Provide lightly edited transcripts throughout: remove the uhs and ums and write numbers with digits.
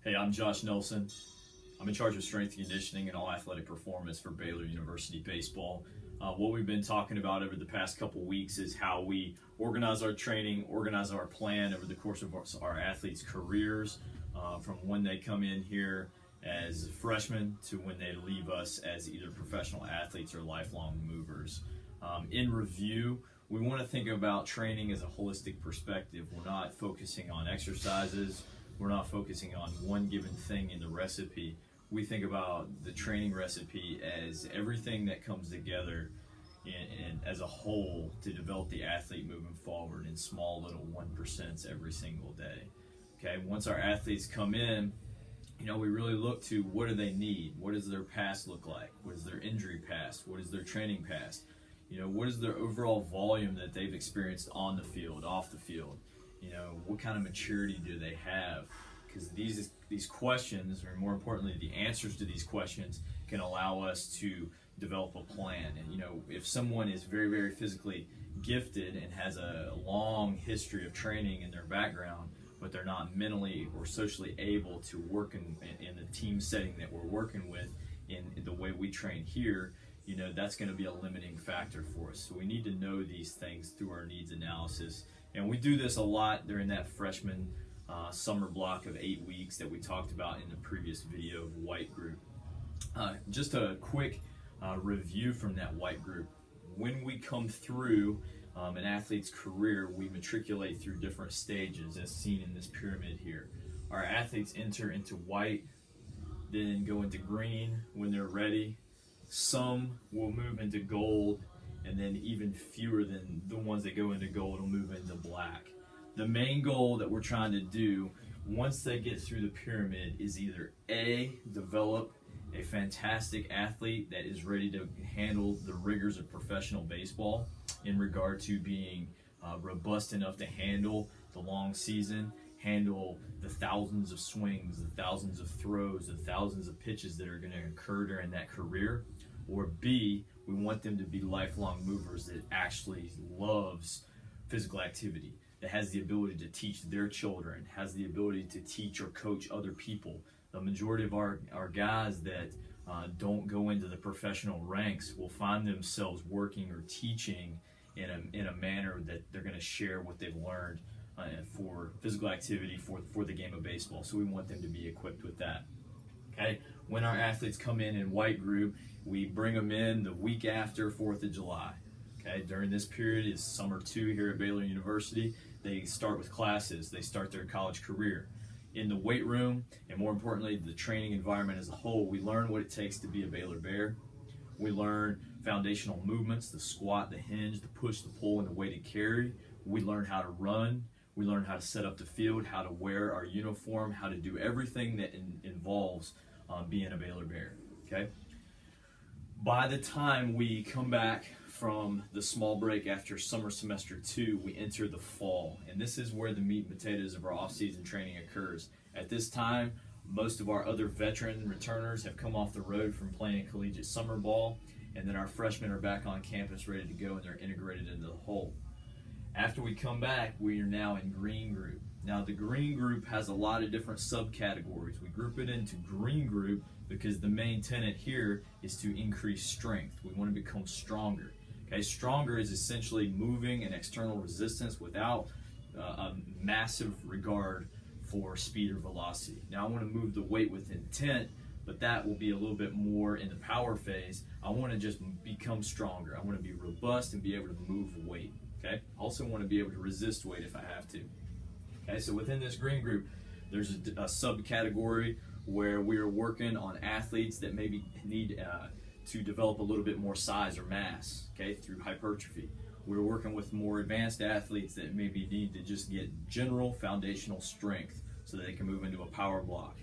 Hey, I'm Josh Nelson. I'm in charge of strength and conditioning and all athletic performance for Baylor University Baseball. What we've been talking about over the past couple weeks is how we organize our training, organize our plan over the course of our athletes' careers, from when they come in here as freshmen to when they leave us as either professional athletes or lifelong movers. In review, we want to think about training as a holistic perspective. We're not focusing on exercises. We're not focusing on one given thing in the recipe. We think about the training recipe as everything that comes together and as a whole to develop the athlete moving forward in small little 1% every single day. Okay, once our athletes come in, we really look to what do they need? What does their past look like? What is their injury past? What is their training past? What is their overall volume that they've experienced on the field, off the field? What kind of maturity do they have? Because these questions, or more importantly, the answers to these questions can allow us to develop a plan. And if someone is very, very physically gifted and has a long history of training in their background, but they're not mentally or socially able to work in the team setting that we're working with in the way we train here, that's going to be a limiting factor for us. So we need to know these things through our needs analysis. And we do this a lot during that freshman summer block of 8 weeks that we talked about in the previous video of white group. Just a quick review from that white group. When we come through an athlete's career, we matriculate through different stages as seen in this pyramid here. Our athletes enter into white, then go into green when they're ready. Some will move into gold, and then even fewer than the ones that go into gold will move into black. The main goal that we're trying to do once they get through the pyramid is either A, develop a fantastic athlete that is ready to handle the rigors of professional baseball in regard to being robust enough to handle the long season, handle the thousands of swings, the thousands of throws, the thousands of pitches that are going to occur during that career. Or B, we want them to be lifelong movers that actually loves physical activity, that has the ability to teach their children, has the ability to teach or coach other people. The majority of our guys that don't go into the professional ranks will find themselves working or teaching in a manner that they're going to share what they've learned for physical activity for the game of baseball. So we want them to be equipped with that. Okay, when our athletes come in white group, we bring them in the week after 4th of July. Okay, during this period is summer 2 here at Baylor University. They start with classes. They start their college career. In the weight room, and more importantly, the training environment as a whole, we learn what it takes to be a Baylor Bear. We learn foundational movements, the squat, the hinge, the push, the pull, and the weighted carry. We learn how to run. We learn how to set up the field, how to wear our uniform, how to do everything that involves being a Baylor Bear. Okay. By the time we come back from the small break after summer semester 2, we enter the fall, and this is where the meat and potatoes of our off-season training occurs. At this time, most of our other veteran returners have come off the road from playing collegiate summer ball, and then our freshmen are back on campus ready to go, and they're integrated into the whole. After we come back, we are now in green group. Now, the green group has a lot of different subcategories. We group it into green group because the main tenet here is to increase strength. We want to become stronger. Okay, stronger is essentially moving an external resistance without a massive regard for speed or velocity. Now, I want to move the weight with intent, but that will be a little bit more in the power phase. I want to just become stronger. I want to be robust and be able to move weight. Okay, also want to be able to resist weight if I have to. Okay, so within this green group, there's a subcategory where we are working on athletes that maybe need to develop a little bit more size or mass, okay, through hypertrophy. We're working with more advanced athletes that maybe need to just get general foundational strength so that they can move into a power block.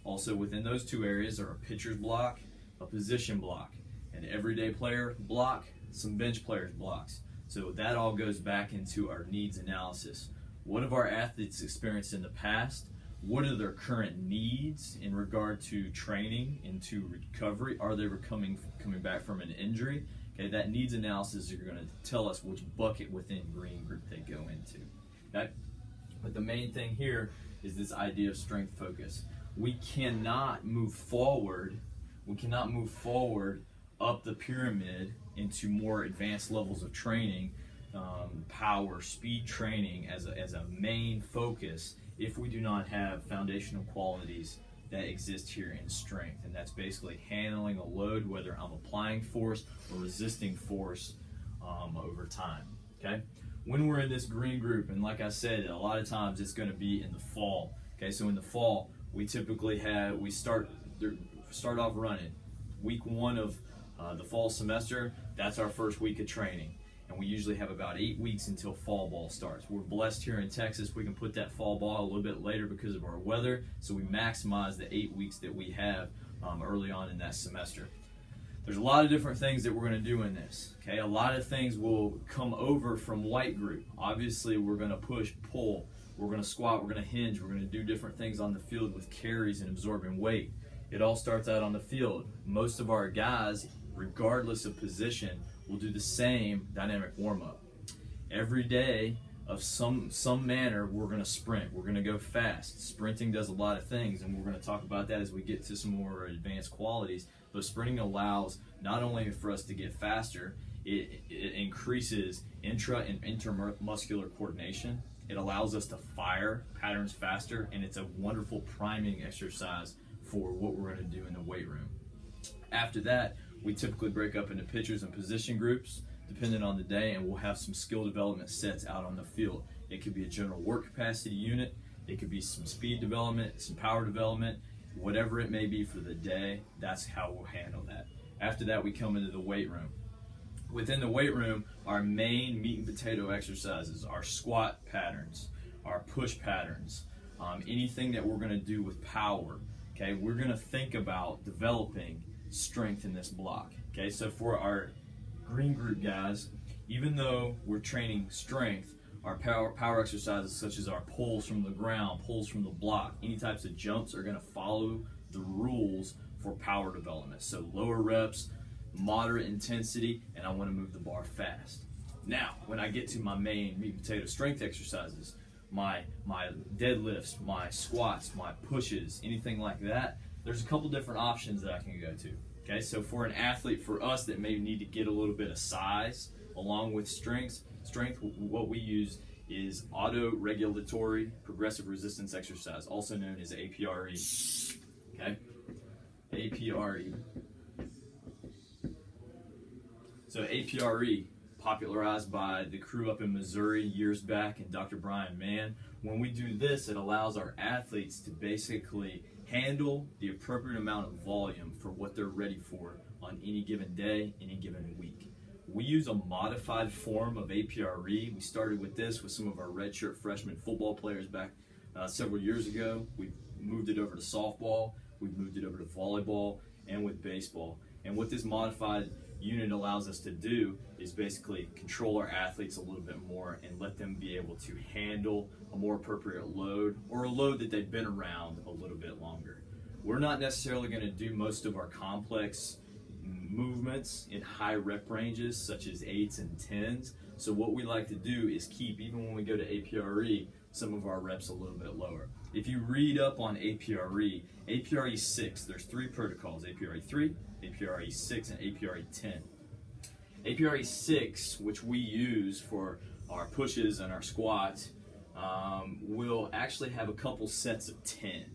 Also within those two areas are a pitcher's block, a position block, an everyday player block, some bench players blocks. So that all goes back into our needs analysis. What have our athletes experienced in the past? What are their current needs in regard to training, into recovery? Are they coming back from an injury? Okay, that needs analysis is going to tell us which bucket within green group they go into. Okay, but the main thing here is this idea of strength focus. we cannot move forward. We cannot move forward up the pyramid into more advanced levels of training, power, speed training as a main focus if we do not have foundational qualities that exist here in strength. And that's basically handling a load, whether I'm applying force or resisting force over time. Okay? When we're in this green group, and like I said, a lot of times it's going to be in the fall. Okay, so in the fall, we typically start off running. Week 1 of the fall semester, that's our first week of training. And we usually have about 8 weeks until fall ball starts. We're blessed here in Texas, we can put that fall ball a little bit later because of our weather, so we maximize the 8 weeks that we have early on in that semester. There's a lot of different things that we're going to do in this. Okay, a lot of things will come over from white group. Obviously, we're going to push, pull, we're going to squat, we're going to hinge, we're going to do different things on the field with carries and absorbing weight. It all starts out on the field. Most of our guys, regardless of position, will do the same dynamic warm-up. Every day of some manner, we're going to sprint. We're going to go fast. Sprinting does a lot of things, and we're going to talk about that as we get to some more advanced qualities. But sprinting allows not only for us to get faster, it increases intra and intermuscular coordination. It allows us to fire patterns faster, and it's a wonderful priming exercise for what we're going to do in the weight room. After that, we typically break up into pitchers and position groups, depending on the day, and we'll have some skill development sets out on the field. It could be a general work capacity unit, it could be some speed development, some power development, whatever it may be for the day. That's how we'll handle that. After that, we come into the weight room. Within the weight room, our main meat and potato exercises, our squat patterns, our push patterns, anything that we're going to do with power. Okay, we're going to think about developing strength in this block. Okay, so for our green group guys, even though we're training strength, our power exercises such as our pulls from the ground, pulls from the block, any types of jumps are going to follow the rules for power development. So lower reps, moderate intensity, and I want to move the bar fast. Now, when I get to my main meat and potato strength exercises, my deadlifts, my squats, my pushes, anything like that, there's a couple different options that I can go to. Okay, so for an athlete, for us that may need to get a little bit of size along with strength, what we use is auto-regulatory progressive resistance exercise, also known as APRE. Okay, APRE. So APRE, popularized by the crew up in Missouri years back and Dr. Brian Mann. When we do this, it allows our athletes to basically handle the appropriate amount of volume for what they're ready for on any given day, any given week. We use a modified form of APRE. We started with this with some of our redshirt freshman football players back several years ago. We've moved it over to softball, we've moved it over to volleyball, and with baseball. And what this modified unit allows us to do is basically control our athletes a little bit more and let them be able to handle a more appropriate load, or a load that they've been around a little bit longer. We're not necessarily going to do most of our complex movements in high rep ranges such as 8s and 10s. So what we like to do is keep, even when we go to APRE, some of our reps a little bit lower. If you read up on APRE, APRE 6, there's 3 protocols, APRE 3, APRE 6, and APRE 10. APRE 6, which we use for our pushes and our squats, will actually have a couple sets of 10.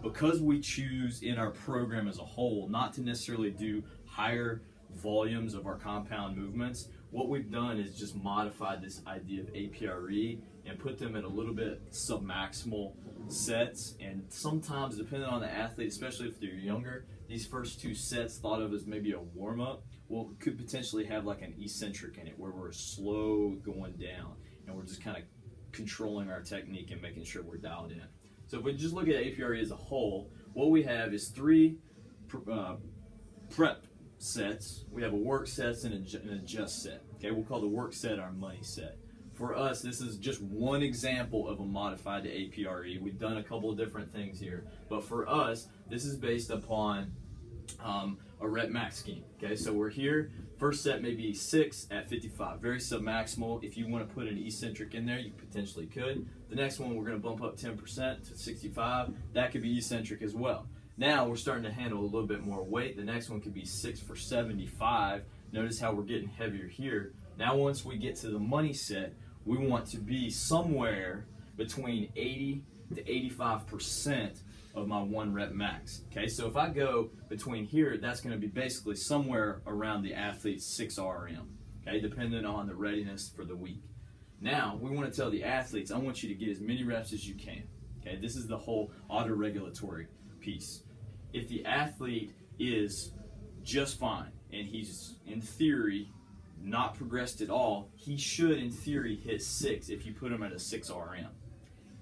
Because we choose in our program as a whole not to necessarily do higher volumes of our compound movements, what we've done is just modified this idea of APRE and put them at a little bit submaximal sets. And sometimes, depending on the athlete, especially if they're younger, these first 2 sets thought of as maybe a warm-up, well, could potentially have like an eccentric in it where we're slow going down and we're just kind of controlling our technique and making sure we're dialed in. So if we just look at APRE as a whole, what we have is 3 prep sets. We have a work set and an adjust set. Okay, we'll call the work set our money set. For us, this is just one example of a modified APRE. We've done a couple of different things here, but for us, this is based upon a rep max scheme. Okay, so we're here. First set may be 6 at 55, very submaximal. If you want to put an eccentric in there, you potentially could. The next one, we're going to bump up 10% to 65. That could be eccentric as well. Now we're starting to handle a little bit more weight. The next one could be 6 for 75. Notice how we're getting heavier here. Now once we get to the money set, we want to be somewhere between 80 to 85% of my 1 rep max. Okay, so if I go between here, that's going to be basically somewhere around the athlete's 6 RM, okay, depending on the readiness for the week. Now, we want to tell the athletes, I want you to get as many reps as you can. Okay, this is the whole auto-regulatory piece. If the athlete is just fine and he's, in theory, not progressed at all, he should, in theory, hit 6 if you put him at a 6 RM.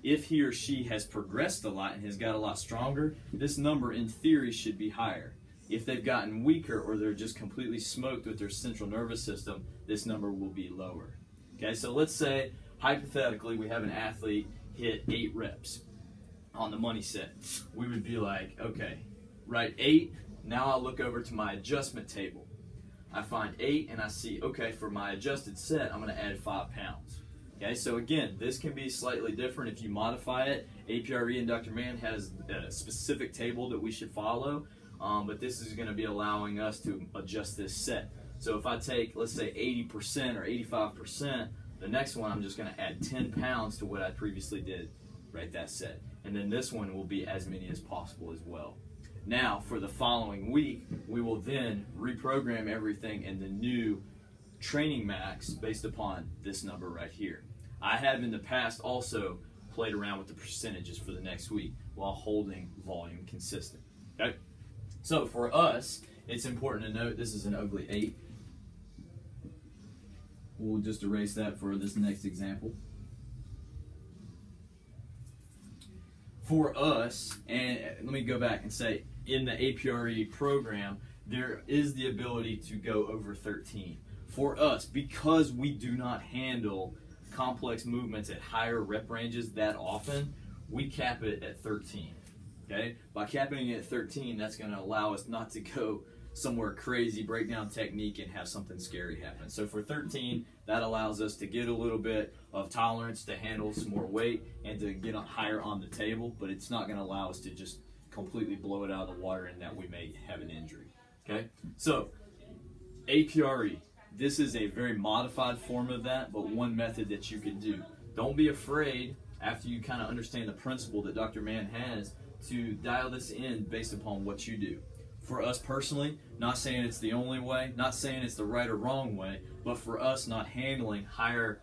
If he or she has progressed a lot and has got a lot stronger, this number in theory should be higher. If they've gotten weaker or they're just completely smoked with their central nervous system, this number will be lower. Okay, so let's say, hypothetically, we have an athlete hit 8 reps on the money set. We would be like, okay, right, 8, now I'll look over to my adjustment table. I find 8 and I see, okay, for my adjusted set, I'm going to add 5 pounds. Okay, so again, this can be slightly different if you modify it. APRE and Dr. Mann has a specific table that we should follow, but this is going to be allowing us to adjust this set. So if I take, let's say, 80% or 85%, the next one I'm just going to add 10 pounds to what I previously did, right, that set. And then this one will be as many as possible as well. Now, for the following week, we will then reprogram everything in the new training max based upon this number right here. I have in the past also played around with the percentages for the next week while holding volume consistent. Okay? So for us, it's important to note this is an ugly 8. We'll just erase that for this next example. For us, and let me go back and say, in the APRE program, there is the ability to go over 13. For us, because we do not handle complex movements at higher rep ranges that often, we cap it at 13. Okay? By capping it at 13, that's going to allow us not to go somewhere crazy, break down technique, and have something scary happen. So for 13, that allows us to get a little bit of tolerance to handle some more weight and to get higher on the table, but it's not going to allow us to just completely blow it out of the water and that we may have an injury. Okay? So, APRE. This is a very modified form of that, but one method that you can do. Don't be afraid, after you kind of understand the principle that Dr. Mann has, to dial this in based upon what you do. For us personally, not saying it's the only way, not saying it's the right or wrong way, but for us not handling higher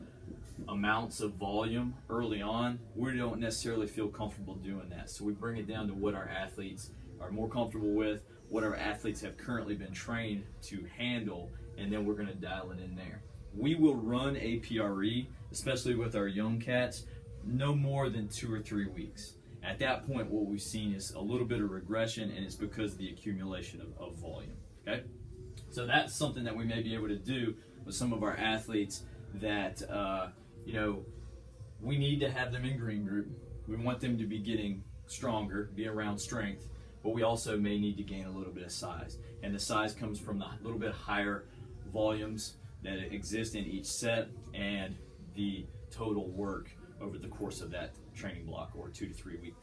amounts of volume early on, we don't necessarily feel comfortable doing that. So we bring it down to what our athletes are more comfortable with, what our athletes have currently been trained to handle, and then we're going to dial it in there. We will run APRE, especially with our young cats, no more than 2 or 3 weeks. At that point, what we've seen is a little bit of regression, and it's because of the accumulation of volume. Okay, so that's something that we may be able to do with some of our athletes that we need to have them in green group. We want them to be getting stronger, be around strength, but we also may need to gain a little bit of size, and the size comes from the little bit higher volumes that exist in each set and the total work over the course of that training block or 2 to 3 week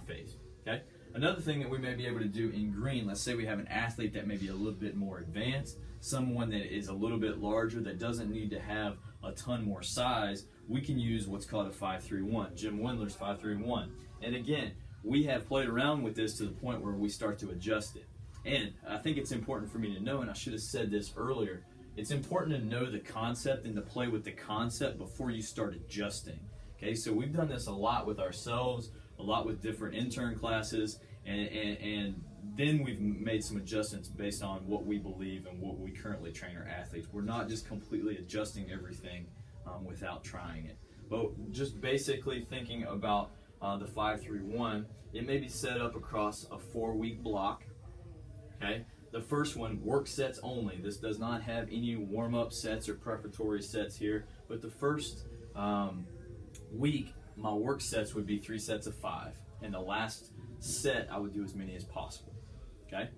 phase. Okay. Another thing that we may be able to do in green, let's say we have an athlete that may be a little bit more advanced, someone that is a little bit larger that doesn't need to have a ton more size, we can use what's called a 5-3-1, Jim Wendler's 5-3-1. And again, we have played around with this to the point where we start to adjust it. And I think it's important for me to know, and I should have said this earlier, it's important to know the concept and to play with the concept before you start adjusting. Okay, so we've done this a lot with ourselves, a lot with different intern classes, and then we've made some adjustments based on what we believe and what we currently train our athletes. We're not just completely adjusting everything without trying it. But just basically thinking about the 5-3-1, it may be set up across a 4-week block. Okay, the first one, work sets only. This does not have any warm-up sets or preparatory sets here, but the first week, my work sets would be 3 sets of 5, and the last set I would do as many as possible. Okay,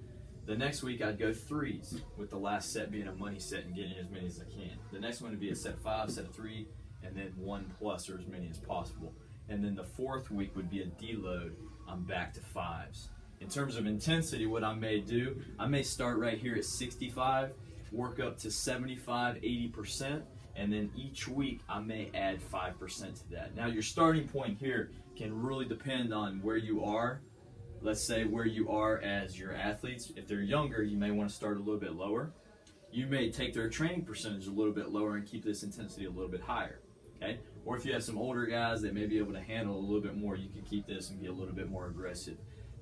The next week I'd go 3s, with the last set being a money set and getting as many as I can. The next one would be a set of 5, set of 3, and then 1+ or as many as possible. And then the 4th week would be a deload. I'm back to 5s. In terms of intensity, what I may do, I may start right here at 65, work up to 75, 80%, and then each week I may add 5% to that. Now your starting point here can really depend on where you are. Let's say where you are as your athletes. If they're younger, you may want to start a little bit lower. You may take their training percentage a little bit lower and keep this intensity a little bit higher. Okay? Or if you have some older guys that may be able to handle a little bit more, you can keep this and be a little bit more aggressive.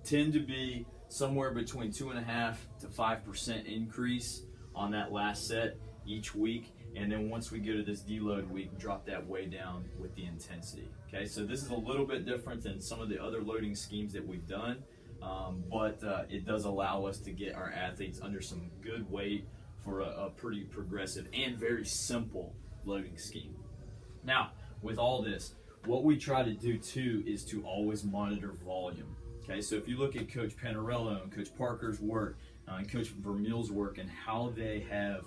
Tend to be somewhere between 2.5 to 5% increase on that last set each week. And then once we go to this deload week, drop that way down with the intensity. Okay, so this is a little bit different than some of the other loading schemes that we've done, but it does allow us to get our athletes under some good weight for a pretty progressive and very simple loading scheme. Now, with all this, what we try to do too is to always monitor volume. Okay, so if you look at Coach Panarello and Coach Parker's work and Coach Vermeil's work and how they have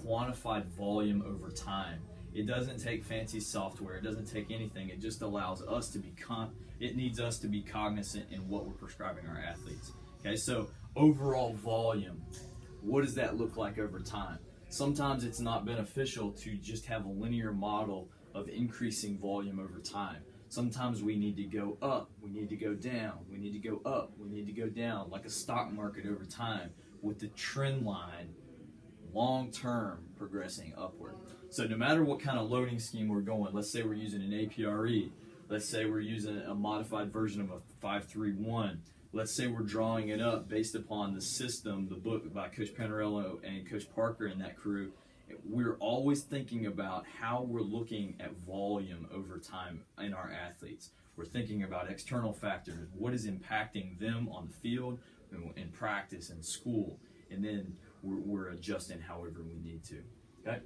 quantified volume over time. It doesn't take fancy software. It doesn't take anything. It just allows us to be it needs us to be cognizant in what we're prescribing our athletes. Okay, so overall volume, what does that look like over time? Sometimes it's not beneficial to just have a linear model of increasing volume over time. Sometimes we need to go up, we need to go down, we need to go up, we need to go down, like a stock market over time with the trend line long-term progressing upward. So no matter what kind of loading scheme we're going, let's say we're using an APRE, let's say we're using a modified version of a 531, let's say we're drawing it up based upon the system, the book by Coach Panarello and Coach Parker and that crew, we're always thinking about how we're looking at volume over time in our athletes. We're thinking about external factors, what is impacting them on the field, in practice, in school, and then we're adjusting however we need to. Okay?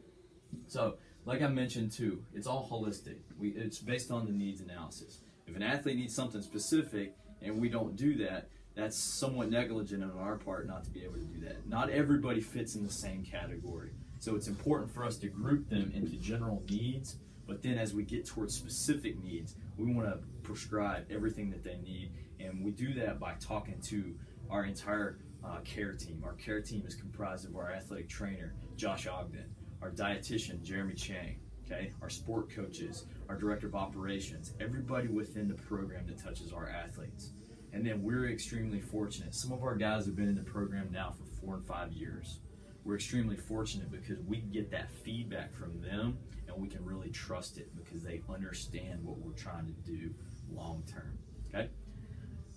So, like I mentioned too, it's all holistic. It's based on the needs analysis. If an athlete needs something specific and we don't do that, that's somewhat negligent on our part not to be able to do that. Not everybody fits in the same category. So it's important for us to group them into general needs, but then as we get towards specific needs, we want to prescribe everything that they need, and we do that by talking to our entire care team. Our care team is comprised of our athletic trainer, Josh Ogden, our dietitian, Jeremy Chang, okay, our sport coaches, our director of operations, everybody within the program that touches our athletes. And then we're extremely fortunate. Some of our guys have been in the program now for 4 and 5 years. We're extremely fortunate because we get that feedback from them and we can really trust it because they understand what we're trying to do long term. Okay?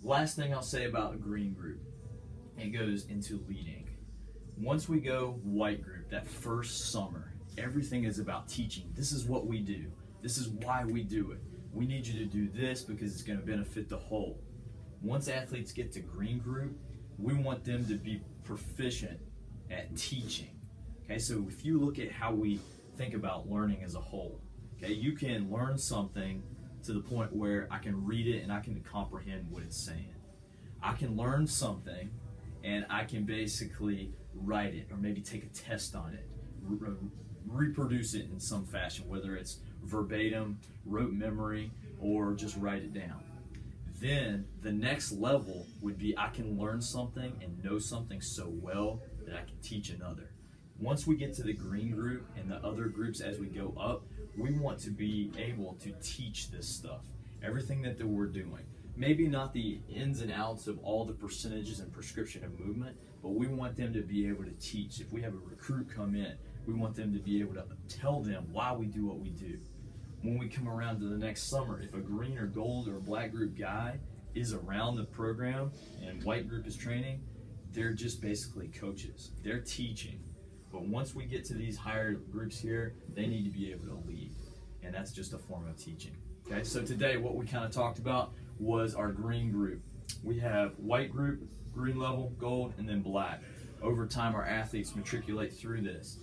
Last thing I'll say about a green group, it goes into leading. Once we go white group, that first summer, everything is about teaching. This is what we do. This is why we do it. We need you to do this because it's going to benefit the whole. Once athletes get to green group, we want them to be proficient at teaching. Okay, so if you look at how we think about learning as a whole, okay, you can learn something to the point where I can read it and I can comprehend what it's saying. I can learn something and I can basically write it or maybe take a test on it, reproduce it in some fashion, whether it's verbatim, rote memory, or just write it down. Then the next level would be I can learn something and know something so well that I can teach another. Once we get to the green group and the other groups as we go up, we want to be able to teach this stuff, everything that we're doing. Maybe not the ins and outs of all the percentages and prescription of movement, but we want them to be able to teach. If we have a recruit come in, we want them to be able to tell them why we do what we do. When we come around to the next summer, if a green or gold or black group guy is around the program and white group is training, they're just basically coaches. They're teaching. But once we get to these higher groups here, they need to be able to lead. And that's just a form of teaching. Okay, so today what we kind of talked about was our green group. We have white group, green level, gold, and then black. Over time, our athletes matriculate through this.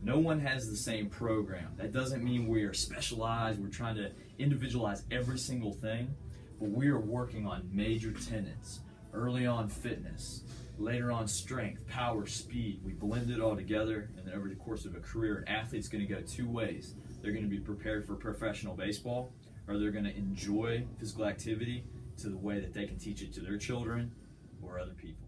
No one has the same program. That doesn't mean we are specialized. We're trying to individualize every single thing, but we are working on major tenets Early on fitness, later on strength, power, speed. We blend it all together, and then over the course of a career, an athlete's going to go two ways. They're going to be prepared for professional baseball, or they're going to enjoy physical activity to the way that they can teach it to their children or other people.